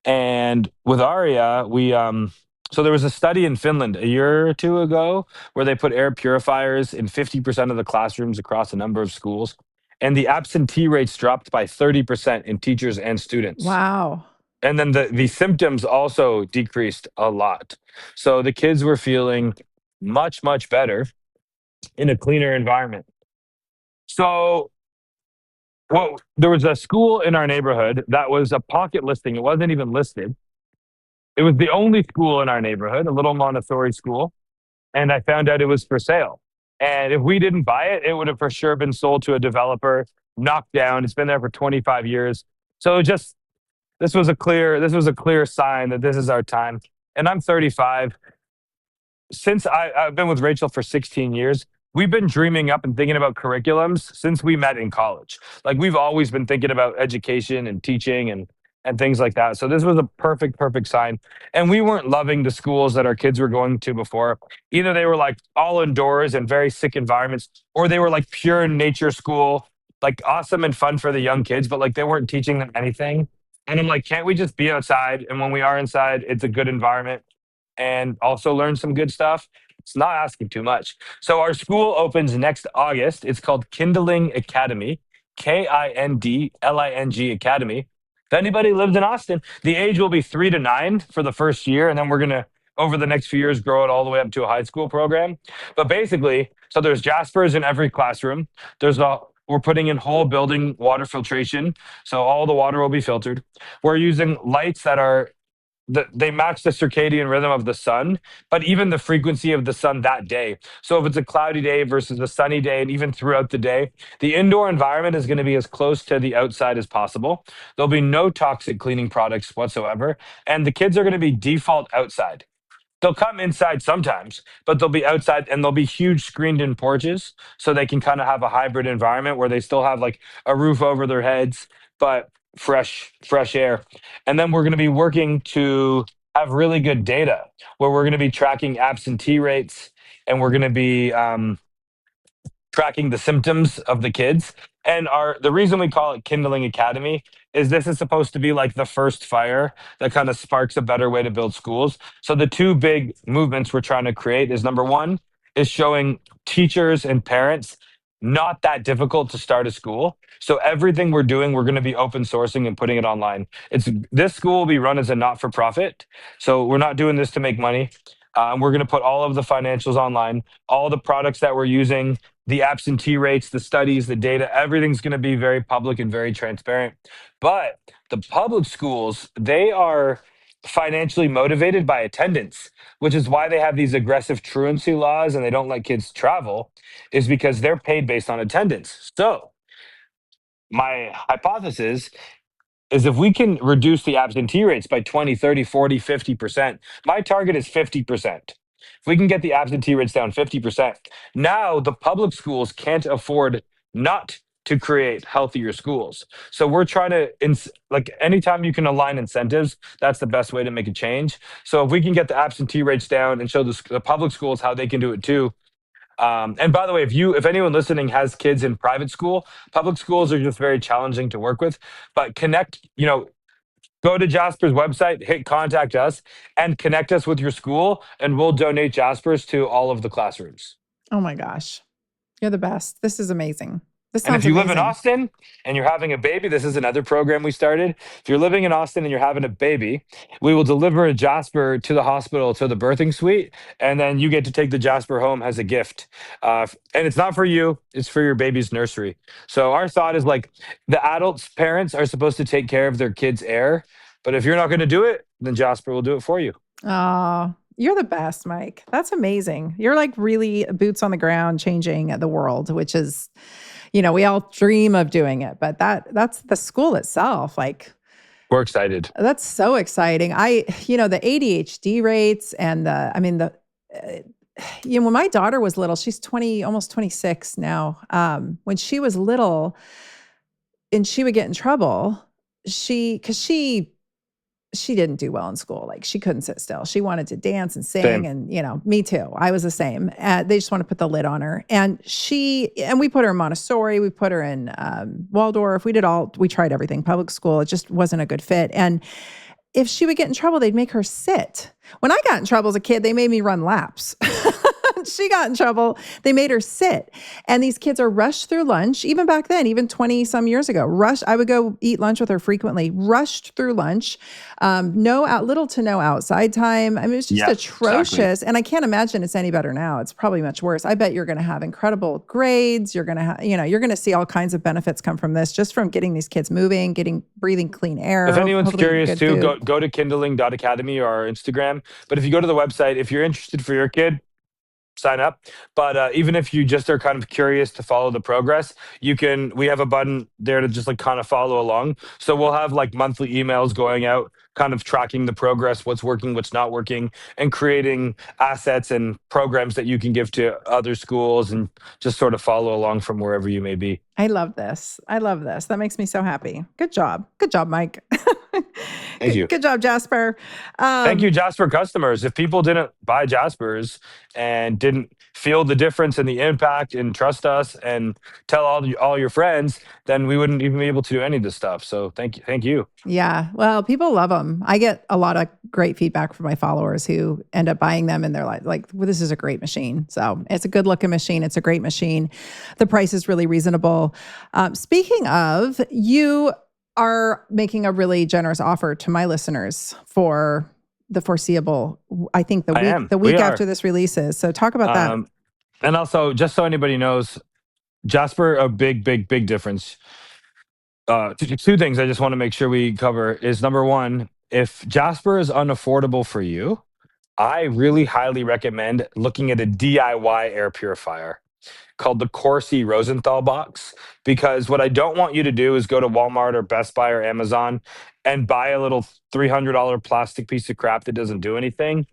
And with Aria, so there was a study in Finland a year or two ago where they put air purifiers in 50% of the classrooms across a number of schools. And the absentee rates dropped by 30% in teachers and students. Wow. And then the symptoms also decreased a lot. So the kids were feeling much, much better in a cleaner environment. So well, there was a school in our neighborhood that was a pocket listing. It wasn't even listed. It was the only school in our neighborhood, a little Montessori school. And I found out it was for sale. And if we didn't buy it, it would have for sure been sold to a developer, knocked down. It's been there for 25 years. So just this was a clear sign that this is our time. And I'm 35. Since I've been with Rachel for 16 years, we've been dreaming up and thinking about curriculums since we met in college. Like we've always been thinking about education and teaching and things like that. So this was a perfect sign. And we weren't loving the schools that our kids were going to before. Either they were like all indoors and very sick environments, or they were like pure nature school, like awesome and fun for the young kids, but like they weren't teaching them anything. And I'm like, can't we just be outside? And when we are inside, it's a good environment and also learn some good stuff. It's not asking too much. So our school opens next August. It's called Kindling Academy, Kindling Academy. If anybody lives in Austin, the age will be 3 to 9 for the first year, and then we're gonna over the next few years grow it all the way up to a high school program. But basically, so there's Jaspers in every classroom. We're putting in whole building water filtration, so all the water will be filtered. We're using lights that are they match the circadian rhythm of the sun, but even the frequency of the sun that day. So if it's a cloudy day versus a sunny day, and even throughout the day, the indoor environment is going to be as close to the outside as possible. There'll be no toxic cleaning products whatsoever, and the kids are going to be default outside. They'll come inside sometimes, but they'll be outside, and there'll be huge screened in porches so they can kind of have a hybrid environment where they still have like a roof over their heads, but fresh air. And then we're going to be working to have really good data where we're going to be tracking absentee rates, and we're going to be tracking the symptoms of the kids. And the reason we call it Kindling Academy is this is supposed to be like the first fire that kind of sparks a better way to build schools. So the two big movements we're trying to create is number one is showing teachers and parents not that difficult to start a school. So everything we're doing, we're going to be open sourcing and putting it online. This school will be run as a not-for-profit. So we're not doing this to make money. We're going to put all of the financials online, all the products that we're using, the absentee rates, the studies, the data, everything's going to be very public and very transparent. But the public schools, they are financially motivated by attendance, which is why they have these aggressive truancy laws and they don't let kids travel, is because they're paid based on attendance. So my hypothesis is if we can reduce the absentee rates by 20, 30, 40, 50%, my target is 50%. If we can get the absentee rates down 50%, now the public schools can't afford not to create healthier schools. So we're trying to, like anytime you can align incentives, that's the best way to make a change. So if we can get the absentee rates down and show the public schools how they can do it too. And by the way, if anyone listening has kids in private school, public schools are just very challenging to work with. But go to Jaspr's website, hit contact us, and connect us with your school, and we'll donate Jaspers to all of the classrooms. Oh my gosh. You're the best. This is amazing. This And if sounds you amazing. live in Austin and you're having a baby, this is another program we started. If you're living in Austin and you're having a baby, we will deliver a Jaspr to the hospital to the birthing suite, and then you get to take the Jaspr home as a gift. And it's not for you; it's for your baby's nursery. So our thought is like the adults' parents are supposed to take care of their kids' air, but if you're not going to do it, then Jaspr will do it for you. Oh, you're the best, Mike. That's amazing. You're like really boots on the ground changing the world, which is, we all dream of doing it, but that's the school itself. Like, we're excited. That's so exciting. The ADHD rates and when my daughter was little, she's 20, almost 26 now. When she was little and she would get in trouble, because she she didn't do well in school. Like she couldn't sit still. She wanted to dance and sing, Same. and me too. I was the same. They just want to put the lid on her, and we put her in Montessori. We put her in Waldorf. We tried everything. Public school. It just wasn't a good fit. And if she would get in trouble, they'd make her sit. When I got in trouble as a kid, they made me run laps. She got in trouble. They made her sit. And these kids are rushed through lunch. Even back then, even 20 some years ago, I would go eat lunch with her frequently, rushed through lunch. Little to no outside time. I mean, it's just atrocious. Exactly. And I can't imagine it's any better now. It's probably much worse. I bet you're going to have incredible grades. You're going to you're going to see all kinds of benefits come from this, just from getting these kids moving, breathing clean air. If anyone's curious too, go to Kindling.academy or our Instagram. But if you go to the website, if you're interested for your kid, sign up. But even if you just are kind of curious to follow the progress, we have a button there to just like kind of follow along. So we'll have like monthly emails going out, kind of tracking the progress, what's working, what's not working, and creating assets and programs that you can give to other schools and just sort of follow along from wherever you may be. I love this. That makes me so happy. Good job, Mike. Thank you. Good job, Jaspr. Thank you, Jaspr customers. If people didn't buy Jaspers and didn't feel the difference and the impact and trust us and tell all your friends, then we wouldn't even be able to do any of this stuff. So thank you. Yeah. Well, people love them. I get a lot of great feedback from my followers who end up buying them, and they're like, well, this is a great machine. So it's a good looking machine. It's a great machine. The price is really reasonable. Speaking of, you are making a really generous offer to my listeners for the foreseeable, I think the week after this releases. So talk about that. And also, just so anybody knows, Jaspr, a big difference. Two things I just want to make sure we cover is, number one, if Jaspr is unaffordable for you, I really highly recommend looking at a DIY air purifier called the Corsi Rosenthal box, because what I don't want you to do is go to Walmart or Best Buy or Amazon and buy a little $300 plastic piece of crap that doesn't do anything.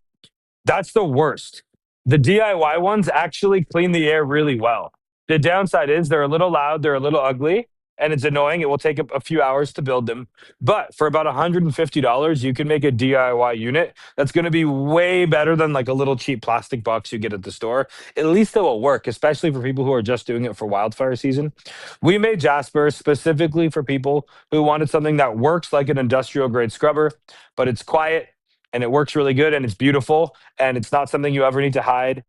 That's the worst. The DIY ones actually clean the air really well. The downside is they're a little loud, they're a little ugly, and it's annoying. It will take a few hours to build them. But for about $150, you can make a DIY unit that's going to be way better than like a little cheap plastic box you get at the store. At least it will work, especially for people who are just doing it for wildfire season. We made Jaspr specifically for people who wanted something that works like an industrial grade scrubber, but it's quiet and it works really good and it's beautiful and it's not something you ever need to hide.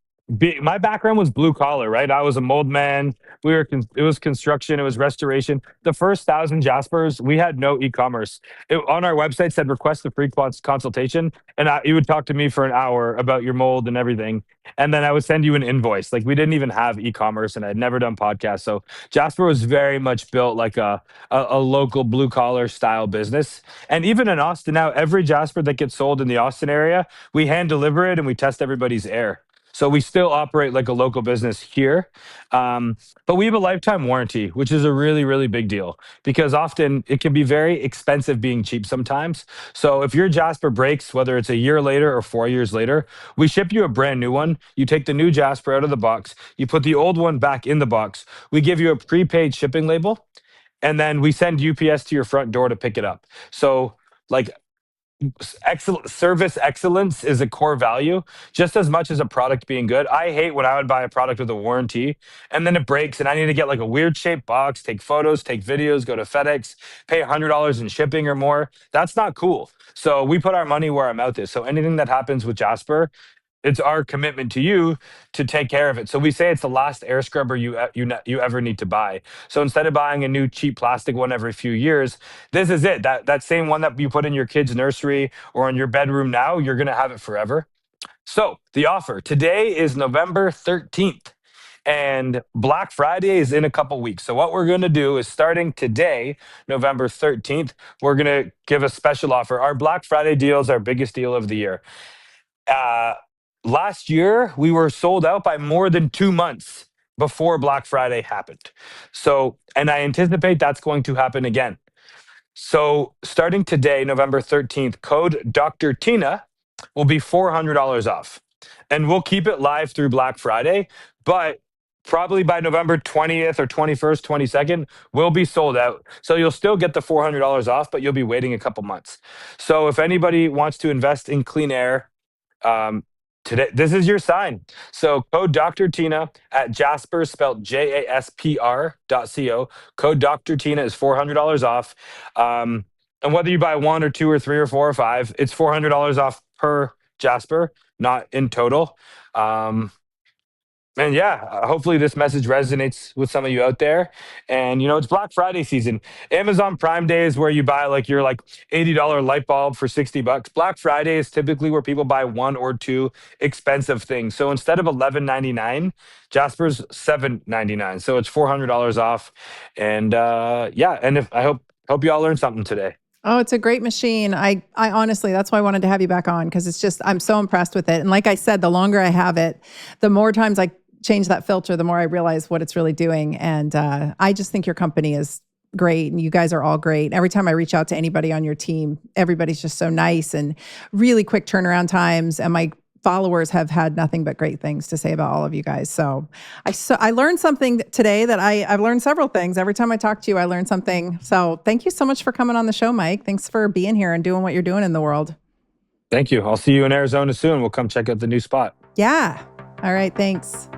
My background was blue collar, right? I was a mold man. It was construction. It was restoration. The first 1,000 Jaspers, we had no e-commerce. On our website said request a free consultation, and you would talk to me for an hour about your mold and everything, and then I would send you an invoice. Like, we didn't even have e-commerce, and I'd never done podcasts. So Jaspr was very much built like a local blue collar style business. And even in Austin now, every Jaspr that gets sold in the Austin area, we hand deliver it and we test everybody's air. So we still operate like a local business here. But we have a lifetime warranty, which is a really big deal, because often it can be very expensive being cheap sometimes. So if your Jaspr breaks, whether it's a year later or 4 years later, we ship you a brand new one. You take the new Jaspr out of the box, you put the old one back in the box. We give you a prepaid shipping label, and then we send UPS to your front door to pick it up. So like, service excellence is a core value just as much as a product being good. I hate when I would buy a product with a warranty and then it breaks and I need to get like a weird shaped box, take photos, take videos, go to FedEx, pay $100 in shipping or more. That's not cool. So we put our money where our mouth is. So anything that happens with Jaspr, it's our commitment to you to take care of it. So we say it's the last air scrubber you ever need to buy. So instead of buying a new cheap plastic one every few years, this is it. That same one that you put in your kid's nursery or in your bedroom now, you're going to have it forever. So the offer today is November 13th. And Black Friday is in a couple weeks. So what we're going to do is, starting today, November 13th, we're going to give a special offer. Our Black Friday deal is our biggest deal of the year. Last year, we were sold out by more than 2 months before Black Friday happened. So, and I anticipate that's going to happen again. So starting today, November 13th, code drtyna will be $400 off. And we'll keep it live through Black Friday. But probably by November 20th or 21st, 22nd, will be sold out. So you'll still get the $400 off, but you'll be waiting a couple months. So if anybody wants to invest in clean air, um, today, this is your sign. So code Dr. Tina at Jaspr, spelled JASPR.co. Code Dr. Tina is $400 off. And whether you buy one or two or three or four or five, it's $400 off per Jaspr, not in total. And yeah, hopefully this message resonates with some of you out there. And it's Black Friday season. Amazon Prime Day is where you buy your $80 light bulb for $60. Black Friday is typically where people buy one or two expensive things. So instead of $11.99, Jasper's $7.99. So it's $400 off. And and I hope you all learned something today. Oh, it's a great machine. I honestly, that's why I wanted to have you back on, because it's just, I'm so impressed with it. And like I said, the longer I have it, the more times I change that filter, the more I realize what it's really doing. And I just think your company is great, and you guys are all great. Every time I reach out to anybody on your team, everybody's just so nice and really quick turnaround times. And my followers have had nothing but great things to say about all of you guys. So I learned something today that I've learned several things. Every time I talk to you, I learn something. So thank you so much for coming on the show, Mike. Thanks for being here and doing what you're doing in the world. Thank you. I'll see you in Arizona soon. We'll come check out the new spot. Yeah. All right. Thanks.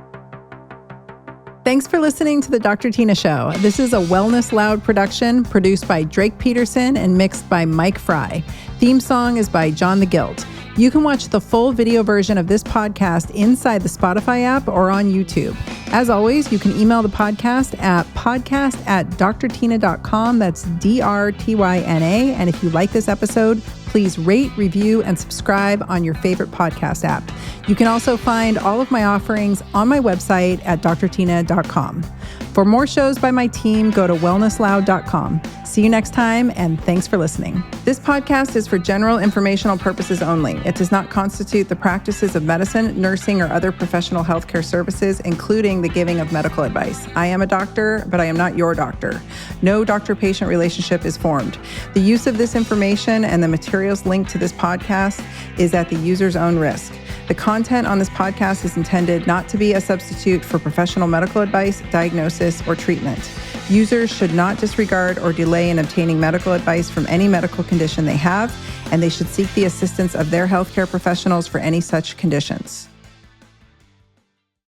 Thanks for listening to the Dr. Tina Show. This is a Wellness Loud production produced by Drake Peterson and mixed by Mike Fry. Theme song is by John the Guilt. You can watch the full video version of this podcast inside the Spotify app or on YouTube. As always, you can email the podcast at podcast@drtyna.com. That's DRTYNA. And if you like this episode, please rate, review, and subscribe on your favorite podcast app. You can also find all of my offerings on my website at drtyna.com. For more shows by my team, go to wellnessloud.com. See you next time, and thanks for listening. This podcast is for general informational purposes only. It does not constitute the practices of medicine, nursing, or other professional healthcare services, including the giving of medical advice. I am a doctor, but I am not your doctor. No doctor-patient relationship is formed. The use of this information and the materials linked to this podcast is at the user's own risk. The content on this podcast is intended not to be a substitute for professional medical advice, diagnosis, or treatment. Users should not disregard or delay in obtaining medical advice from any medical condition they have, and they should seek the assistance of their healthcare professionals for any such conditions.